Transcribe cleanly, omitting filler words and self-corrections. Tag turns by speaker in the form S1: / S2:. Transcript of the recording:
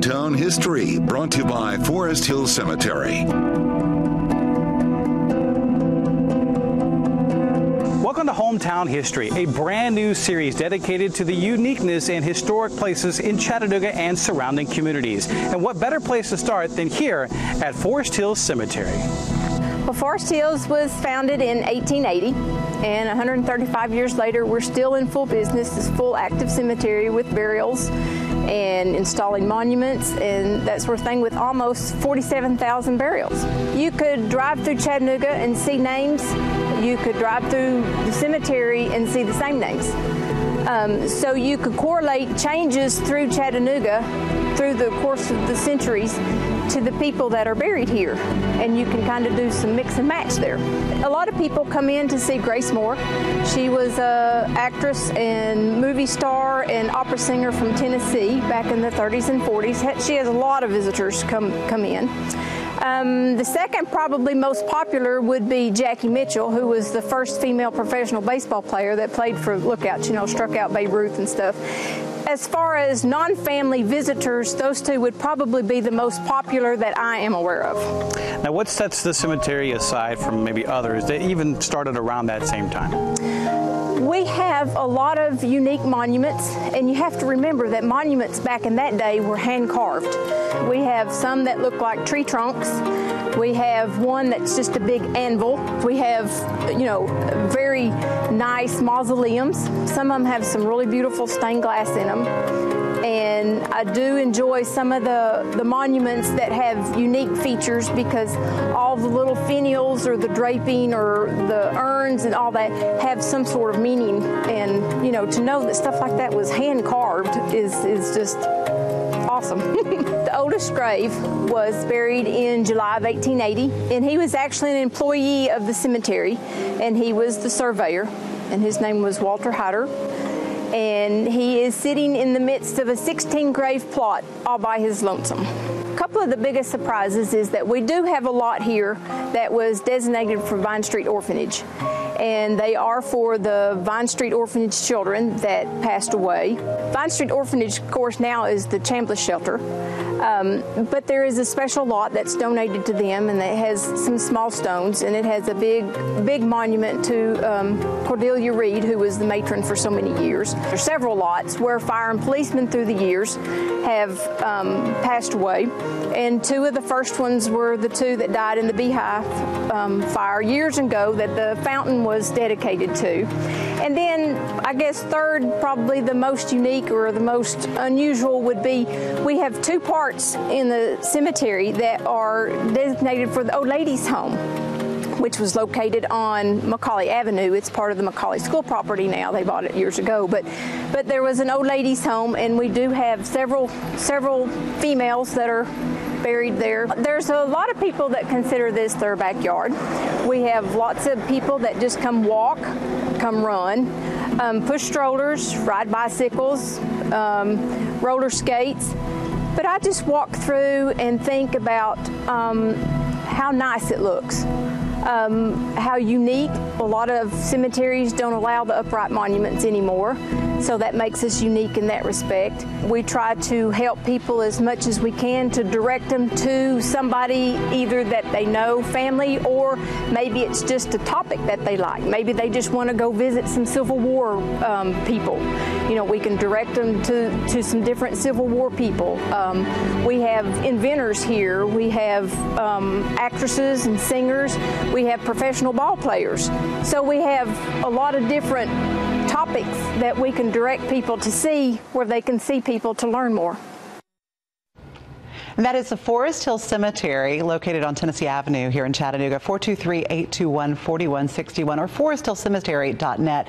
S1: Hometown History, brought to you by Forest Hill Cemetery.
S2: Welcome to Hometown History, a brand new series dedicated to the uniqueness and historic places in Chattanooga and surrounding communities. And what better place to start than here at Forest Hills Cemetery?
S3: Well, Forest Hills was founded in 1880, and 135 years later, we're still in full business, this full active cemetery with burials and installing monuments and that sort of thing, with almost 47,000 burials. You could drive through Chattanooga and see names. You could drive through the cemetery and see the same names. So you could correlate changes through Chattanooga through the course of the centuries to the people that are buried here, and you can kind of do some mix and match there. A lot of people come in to see Grace Moore. She was an actress and movie star and opera singer from Tennessee back in the 30s and 40s. She has a lot of visitors come in. The second, probably most popular, would be Jackie Mitchell, who was the first female professional baseball player that played for Lookouts, you know, struck out Babe Ruth and stuff. As far as non-family visitors, those two would probably be the most popular that I am aware of.
S2: Now, what sets the cemetery aside from maybe others that even started around that same time?
S3: We have a lot of unique monuments, and you have to remember that monuments back in that day were hand-carved. We have some that look like tree trunks. We have one that's just a big anvil. We have, you know, very nice mausoleums. Some of them have some really beautiful stained glass in them. And I do enjoy some of the monuments that have unique features, because all the little finials or the draping or the urns and all that have some sort of meaning. And, you know, to know that stuff like that was hand carved is just awesome. The oldest grave was buried in July of 1880, and he was actually an employee of the cemetery, and he was the surveyor, and his name was Walter Hyder. And he is sitting in the midst of a 16-grave plot all by his lonesome. A couple of the biggest surprises is that we do have a lot here that was designated for Vine Street Orphanage. And they are for the Vine Street Orphanage children that passed away. Vine Street Orphanage, of course, now is the Chambliss Shelter. But there is a special lot that's donated to them, and it has some small stones, and it has a big monument to Cordelia Reed, who was the matron for so many years. There are several lots where fire and policemen through the years have passed away, and two of the first ones were the two that died in the Beehive fire years ago that the fountain was dedicated to. And then, I guess third, probably the most unique or the most unusual would be, we have two parts in the cemetery that are designated for the old ladies' home, which was located on Macaulay Avenue. It's part of the Macaulay School property now. They bought it years ago, but there was an old ladies' home, and we do have several females that are buried there. There's a lot of people that consider this their backyard. We have lots of people that just come walk, come run, push strollers, ride bicycles, roller skates. But I just walk through and think about how nice it looks, how unique. A lot of cemeteries don't allow the upright monuments anymore, so that makes us unique in that respect. We try to help people as much as we can to direct them to somebody either that they know, family, or maybe it's just a topic that they like. Maybe they just want to go visit some Civil War people. You know, we can direct them to some different Civil War people. We have inventors here. We have actresses and singers. We have professional ball players. So we have a lot of different topics that we can direct people to see, where they can see people to learn more.
S4: And that is the Forest Hill Cemetery, located on Tennessee Avenue here in Chattanooga, 423-821-4161, or foresthillcemetery.net.